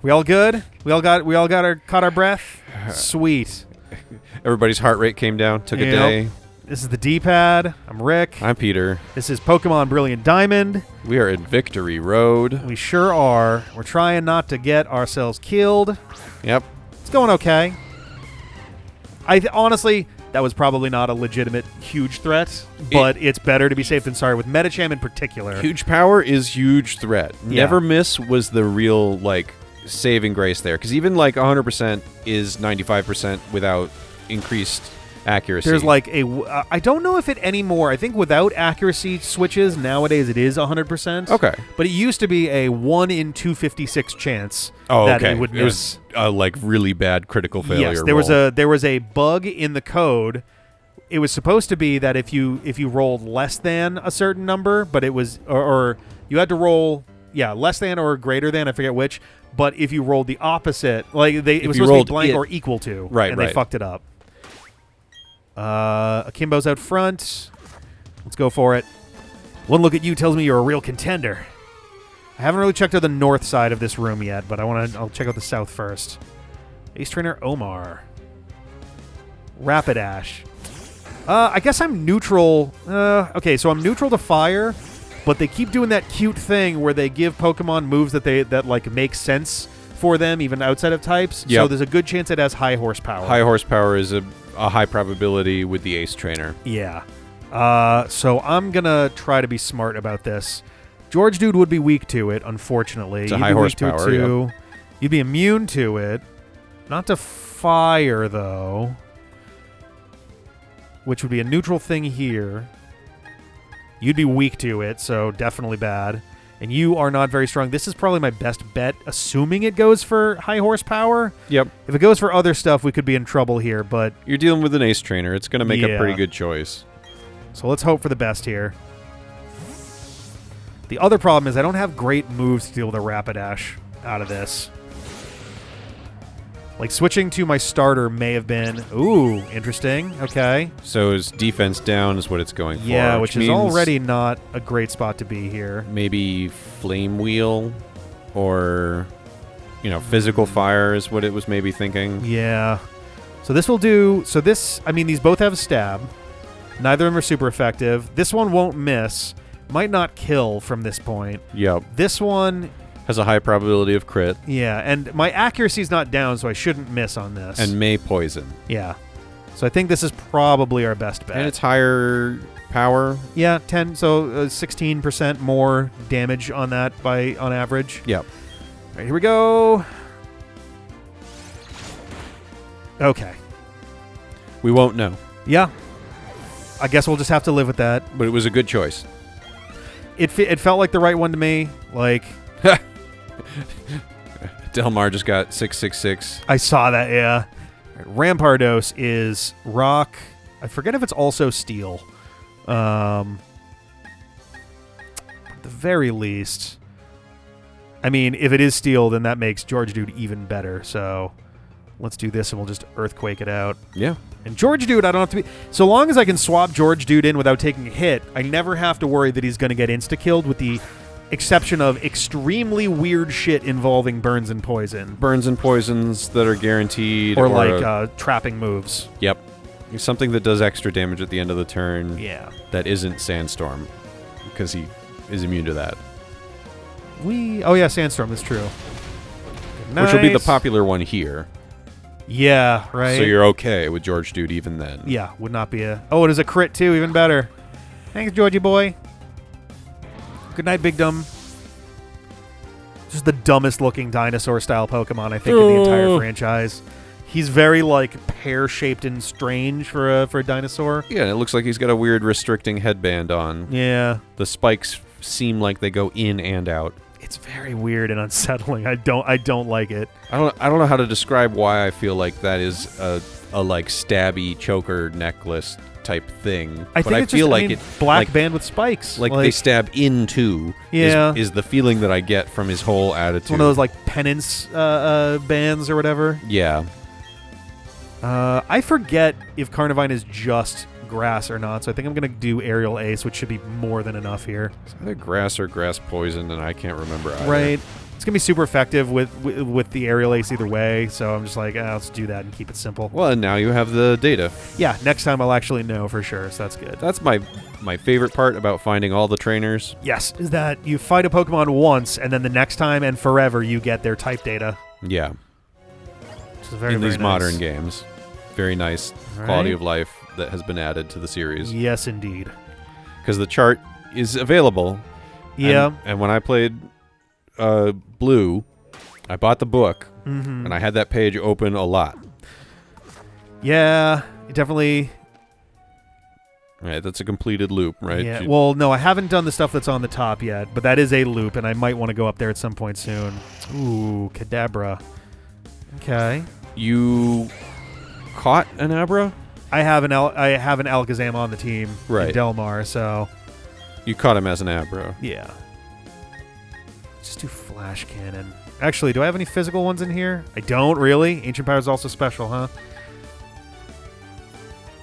We all good? We all got caught our breath? Sweet. Everybody's heart rate came down. Took a day. This is the D-pad. I'm Rick. I'm Peter. This is Pokemon Brilliant Diamond. We are in Victory Road. We sure are. We're trying not to get ourselves killed. Yep. It's going okay. Honestly, that was probably not a legitimate huge threat, but it's better to be safe than sorry with Medicham in particular. Huge power is huge threat. Yeah. Never miss was the real, like, saving grace there. Because even, like, 100% is 95% without increased accuracy. There's like I don't know if it anymore. I think without accuracy switches, nowadays it is 100%. Okay. But it used to be a 1 in 256 chance that it would miss. It was a, like, really bad critical failure Yes, there was a bug in the code. It was supposed to be that if you rolled less than a certain number, but it was or you had to roll less than or greater than, I forget which, but if you rolled the opposite, like it was supposed to be blank or equal to, right, and they fucked it up. Akimbo's out front. Let's go for it. One look at you tells me you're a real contender. I haven't really checked out the north side of this room yet, but I'll check out the south first. Ace Trainer Omar. Rapidash. I guess I'm neutral. Okay, so I'm neutral to fire, but they keep doing that cute thing where they give Pokemon moves that like make sense for them even outside of types. Yep. So there's a good chance it has high horsepower. High horsepower is a high probability with the Ace Trainer. Yeah. So I'm going to try to be smart about this. George Dude would be weak to it, unfortunately. It's a high horsepower, yep. You'd be immune to it. Not to fire, though. Which would be a neutral thing here. You'd be weak to it, so definitely bad. And you are not very strong. This is probably my best bet, assuming it goes for high horsepower. Yep. If it goes for other stuff, we could be in trouble here, but... You're dealing with an Ace Trainer. It's going to make a pretty good choice. So let's hope for the best here. The other problem is I don't have great moves to deal with a Rapidash out of this. Like, switching to my starter may have been... Ooh, interesting. Okay. So his defense down is what it's going for. Yeah, which is already not a great spot to be here. Maybe Flame Wheel or, Physical Fire is what it was maybe thinking. Yeah. So this will do... So this... I mean, these both have Stab. Neither of them are super effective. This one won't miss. Might not kill from this point. Yep. This one... has a high probability of crit. Yeah, and my accuracy's not down, so I shouldn't miss on this. And may poison. Yeah. So I think this is probably our best bet. And it's higher power. Yeah, 10, so 16% more damage on that on average. Yep. All right, here we go. Okay. We won't know. Yeah. I guess we'll just have to live with that. But it was a good choice. It felt like the right one to me. Like... Delmar just got 666. I saw that, yeah. Rampardos is rock. I forget if it's also steel. At the very least. I mean, if it is steel, then that makes George Dude even better. So let's do this and we'll just Earthquake it out. Yeah. And George Dude, I don't have to be... So long as I can swap George Dude in without taking a hit, I never have to worry that he's going to get insta-killed with the... exception of extremely weird shit involving burns and poison. Burns and poisons that are guaranteed. Or like trapping moves. Yep. Something that does extra damage at the end of the turn. Yeah. That isn't Sandstorm. Because he is immune to that. Oh yeah, Sandstorm, that's true. Nice. Which will be the popular one here. Yeah, right. So you're okay with George Dude even then. Yeah, would not be a... Oh, it is a crit too, even better. Thanks, Georgie boy. Good night, Big Dumb. Just the dumbest looking dinosaur-style Pokemon, I think, in the entire franchise. He's very, like, pear-shaped and strange for a dinosaur. Yeah, and it looks like he's got a weird restricting headband on. Yeah. The spikes seem like they go in and out. It's very weird and unsettling. I don't like it. I don't know how to describe why I feel like that is a like stabby choker necklace type thing. I feel like it black like, band with spikes. Like they stab into. Yeah. Is the feeling that I get from his whole attitude. It's one of those like penance bands or whatever. Yeah. I forget if Carnivine is just grass or not, so I think I'm going to do Aerial Ace, which should be more than enough here. It's either grass or grass poison, and I can't remember either. Right. It's going to be super effective with the aerial ace either way, so I'm just like, let's do that and keep it simple. Well, and now you have the data. Yeah, next time I'll actually know for sure, so that's good. That's my favorite part about finding all the trainers. Yes, is that you fight a Pokemon once, and then the next time and forever you get their type data. Yeah. Which is very, in very these nice. modern games. Very nice quality of life that has been added to the series. Yes, indeed. Because the chart is available. Yeah. And when I played Blue, I bought the book, Mm-hmm. and I had that page open a lot. Yeah, it definitely... Right, that's a completed loop, right? Yeah. Well, no, I haven't done the stuff that's on the top yet, but that is a loop, and I might want to go up there at some point soon. Ooh, Kadabra. Okay. You caught an Abra? I have an Alakazam on the team Right. in Delmar, so You caught him as an Abra. yeah. Just do Flash Cannon. Actually, do I have any physical ones in here? I don't really. Ancient Power is also special, huh?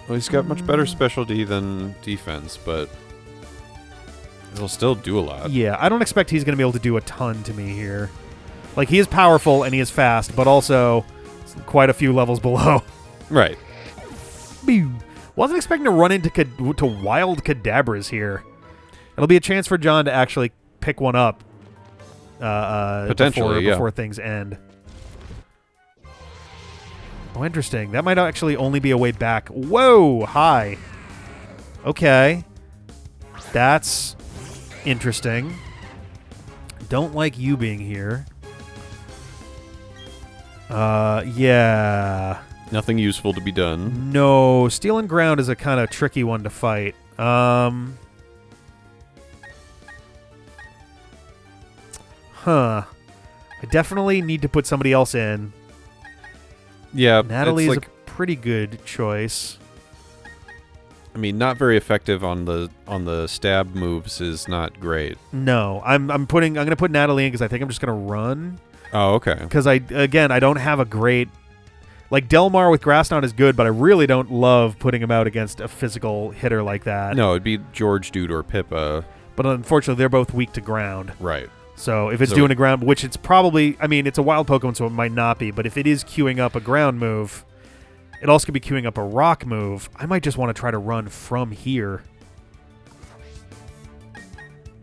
Well, he's got much better specialty than defense, but it'll still do a lot. Yeah, I don't expect he's going to be able to do a ton to me here. Like, he is powerful and he is fast, but also quite a few levels below. Right. Wasn't expecting to run into wild Kadabras here. It'll be a chance for John to actually pick one up Potentially, before things end. Oh, interesting. That might actually only be a way back. Whoa, hi. Okay. That's interesting. Don't like you being here. Yeah. Nothing useful to be done. No, Steel and Ground is a kind of tricky one to fight. Huh. I definitely need to put somebody else in. Yeah, Natalie is it's like, a pretty good choice. I mean, not very effective on the stab moves is not great. No, I'm gonna put Natalie in because I think I'm just gonna run. Oh, okay. Because I don't have a great, like, Delmar with Grass Knot is good, but I really don't love putting him out against a physical hitter like that. No, it'd be George Dude or Pippa. But unfortunately, they're both weak to ground. Right. So if it's doing a ground, which it's probably, I mean, it's a wild Pokemon, so it might not be, but if it is queuing up a ground move, it also could be queuing up a rock move. I might just want to try to run from here.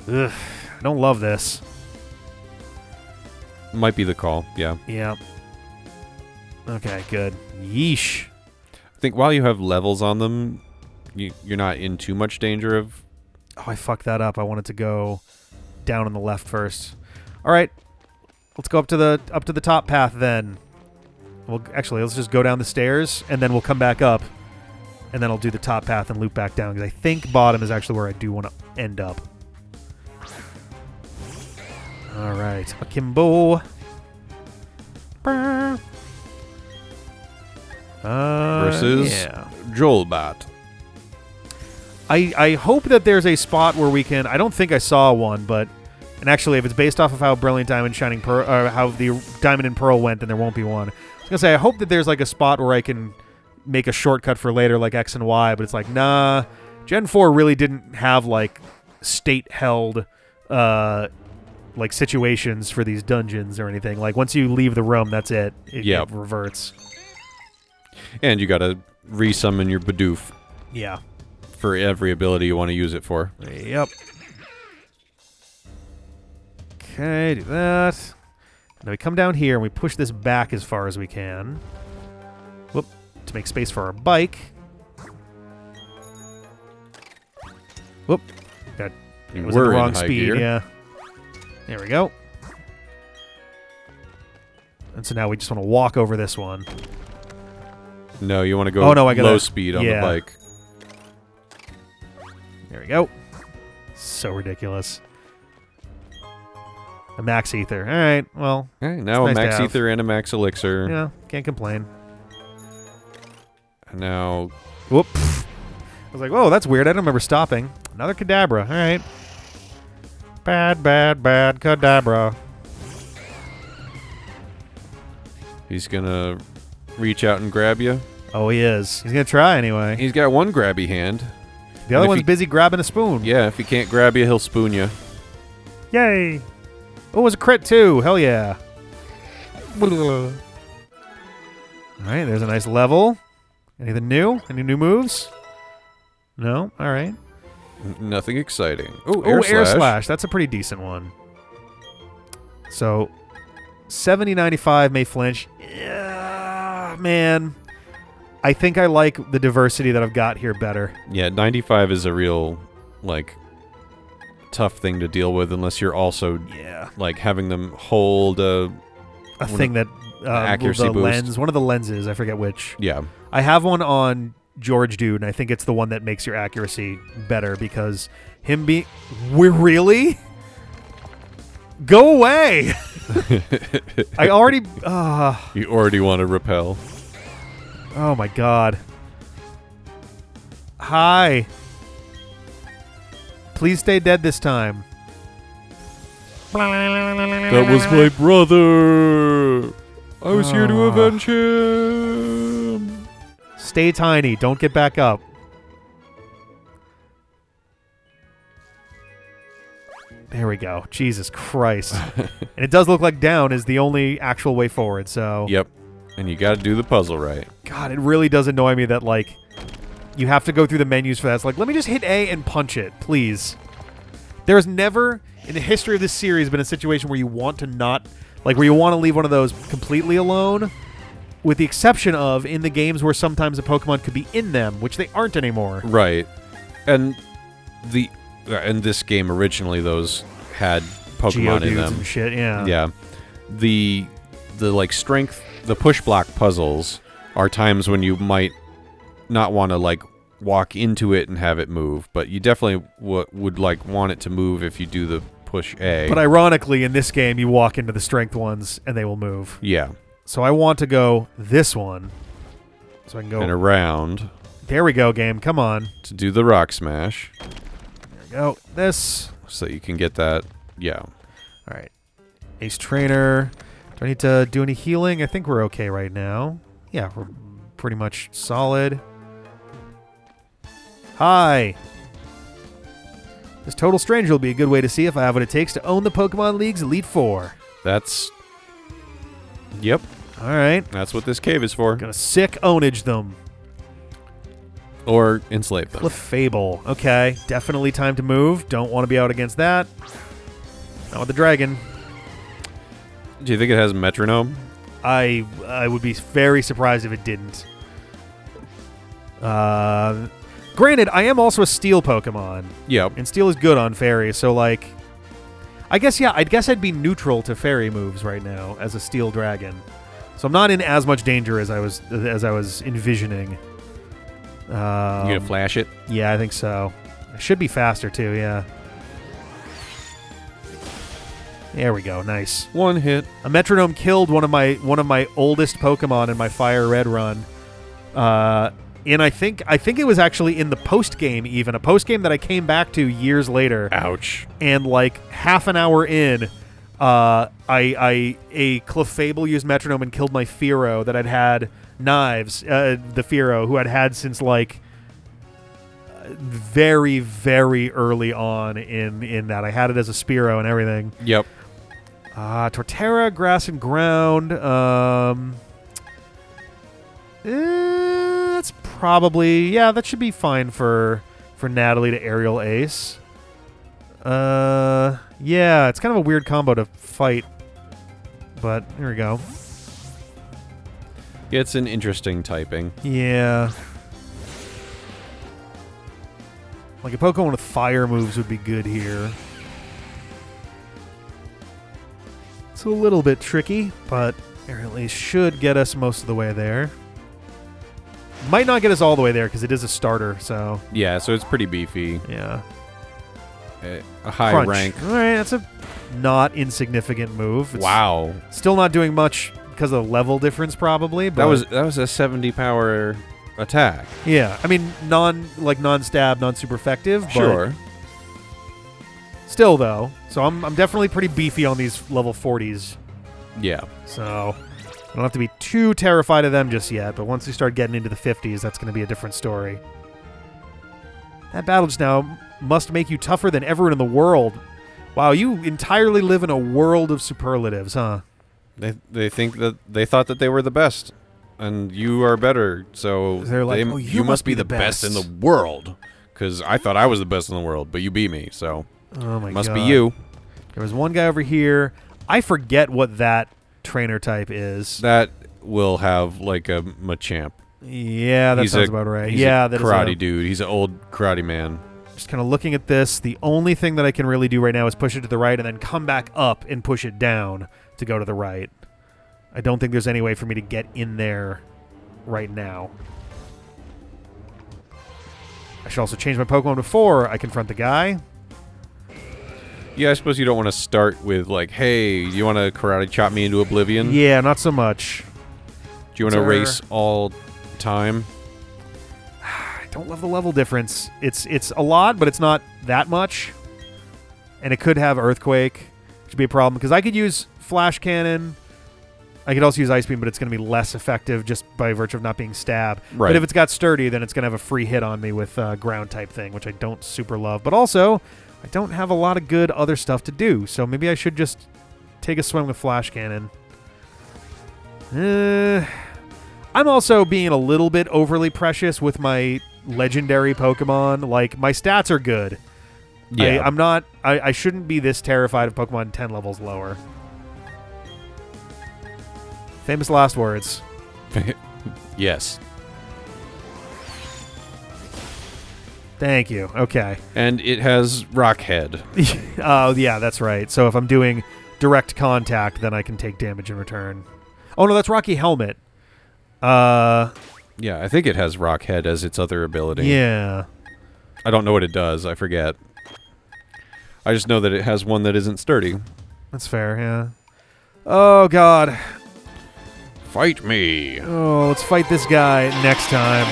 Ugh, I don't love this. Might be the call, yeah. Yeah. Okay, good. Yeesh. I think while you have levels on them, you're not in too much danger of... Oh, I fucked that up. I wanted to go down on the left first. All right. Let's go up to the top path then. Well, actually, let's just go down the stairs, and then we'll come back up, and then I'll do the top path and loop back down, because I think bottom is actually where I do want to end up. All right. Akimbo. versus yeah. Jolbat. I hope that there's a spot where we can... I don't think I saw one, but... And actually, if it's based off of how Brilliant Diamond, Shining Pearl... Or how the Diamond and Pearl went, then there won't be one. I was going to say, I hope that there's like a spot where I can make a shortcut for later, like X and Y, but it's like, nah. Gen 4 really didn't have, like, state-held... like situations for these dungeons or anything. Like, once you leave the room, that's it. It reverts. And you gotta resummon your Bidoof. Yeah. For every ability you want to use it for. Yep. Okay, do that. Now we come down here and we push this back as far as we can. Whoop. To make space for our bike. Whoop. That was in the wrong speed, gear. yeah. There we go. And so now we just want to walk over this one. No, you want to go low speed on the bike. There we go. So ridiculous. A Max Ether. All right, well. Okay, now a nice Max Ether and a Max Elixir. Yeah, can't complain. And now... Whoop. I was like, whoa, that's weird. I don't remember stopping. Another Kadabra. All right. Bad, bad, bad Kadabra. He's going to reach out and grab you. Oh, he is. He's going to try anyway. He's got one grabby hand. The other one's busy grabbing a spoon. Yeah, if he can't grab you, he'll spoon you. Yay. Oh, it was a crit too. Hell yeah. All right, there's a nice level. Anything new? Any new moves? No? All right. Nothing exciting. Oh, Air Slash. That's a pretty decent one. So, 70-95 may flinch. Yeah, man. I think I like the diversity that I've got here better. Yeah, 95 is a real, like, tough thing to deal with unless you're also, like, having them hold a thing that accuracy the boost. lens, one of the lenses, I forget which. Yeah. I have one on George Dude, and I think it's the one that makes your accuracy better because him being... We're really? Go away! I already... You already want to repel. Oh my god. Hi. Please stay dead this time. That was my brother! I was here to avenge him! Stay tiny. Don't get back up. There we go. Jesus Christ. And it does look like down is the only actual way forward, so... Yep. And you gotta do the puzzle right. God, it really does annoy me that, like, you have to go through the menus for that. It's like, let me just hit A and punch it, please. There's never, in the history of this series, been a situation where you want to not... Like, where you want to leave one of those completely alone, with the exception of in the games where sometimes a Pokemon could be in them, which they aren't anymore. Right. And in this game, originally, those had Pokemon in them. And shit, yeah. Yeah. The like, strength... The push block puzzles are times when you might not want to, like, walk into it and have it move, but you definitely would like want it to move if you do the push A. But ironically, in this game, you walk into the strength ones and they will move. Yeah. So I want to go this one, so I can go and around. There we go, game. Come on. To do the rock smash. There we go. This. So you can get that. Yeah. All right. Ace Trainer. Do I need to do any healing? I think we're okay right now. Yeah, we're pretty much solid. Hi. This Total Stranger will be a good way to see if I have what it takes to own the Pokemon League's Elite Four. That's... Yep. All right. That's what this cave is for. Gonna sick ownage them. Or enslave them. Clefable. Okay. Definitely time to move. Don't want to be out against that. Not with the dragon. Do you think it has metronome? I would be very surprised if it didn't. Granted, I am also a Steel Pokemon. Yep. And Steel is good on Fairy, so, like... I guess I'd be neutral to Fairy moves right now as a Steel Dragon. So I'm not in as much danger as I was envisioning. You gonna flash it? Yeah, I think so. It should be faster, too, yeah. There we go. Nice. One hit. A metronome killed one of my oldest Pokemon in my Fire Red run. And I think it was actually in the post game, even a post game that I came back to years later. Ouch. And like half an hour in, a Clefable used metronome and killed my Fearow that had knives. The Fearow who I'd had since like very, very early on in that. I had it as a Spearow and everything. Yep. Torterra, Grass and Ground. That's probably... Yeah, that should be fine for Natalie to Aerial Ace. Yeah, it's kind of a weird combo to fight. But, here we go. It's an interesting typing. Yeah. Like a Pokemon with fire moves would be good here. It's a little bit tricky, but Aerial Ace should get us most of the way there. Might not get us all the way there because it is a starter, so... Yeah, so it's pretty beefy. Yeah. A high Crunch. rank. All right, that's a not insignificant move. It's wow. Still not doing much because of the level difference, probably. But That was a 70 power attack. Yeah, I mean, non-stab, non-super effective. But Sure. Still, though, so I'm definitely pretty beefy on these level 40s. Yeah. So I don't have to be too terrified of them just yet, but once we start getting into the 50s, that's going to be a different story. That battle just now must make you tougher than everyone in the world. Wow, you entirely live in a world of superlatives, huh? They think that they thought that they were the best, and you are better. So They're like, oh, you must be the best in best. the world. Because I thought I was the best in the world, but you beat me. So Oh my god. must be you. There was one guy over here. I forget what that trainer type is. That will have like a Machamp. Yeah, that He's sounds a- about right. He's Yeah, a that is karate dude. He's an old karate man. Just kind of looking at this. The only thing that I can really do right now is push it to the right and then come back up and push it down to go to the right. I don't think there's any way for me to get in there right now. I should also change my Pokemon before I confront the guy. Yeah, I suppose you don't want to start with like, hey, you want to karate chop me into oblivion? Yeah, not so much. Do you want to Sir. race all time? I don't love the level difference. It's a lot, but it's not that much. And it could have Earthquake, which would be a problem, because I could use Flash Cannon. I could also use Ice Beam, but it's going to be less effective just by virtue of not being Stab. Right. But if it's got Sturdy, then it's going to have a free hit on me with Ground type thing, which I don't super love. But also, I don't have a lot of good other stuff to do, so maybe I should just take a swing with Flash Cannon. I'm also being a little bit overly precious with my legendary Pokemon. Like, my stats are good. Yeah. I'm not... I shouldn't be this terrified of Pokemon 10 levels lower. Famous last words. Yes. Thank you. Okay. And it has Rock Head. Oh, yeah, that's right. So if I'm doing direct contact, then I can take damage in return. Oh, no, that's Rocky Helmet. Yeah, I think it has Rock Head as its other ability. Yeah. I don't know what it does. I forget. I just know that it has one that isn't sturdy. That's fair, yeah. Oh, God. Fight me. Oh, let's fight this guy next time.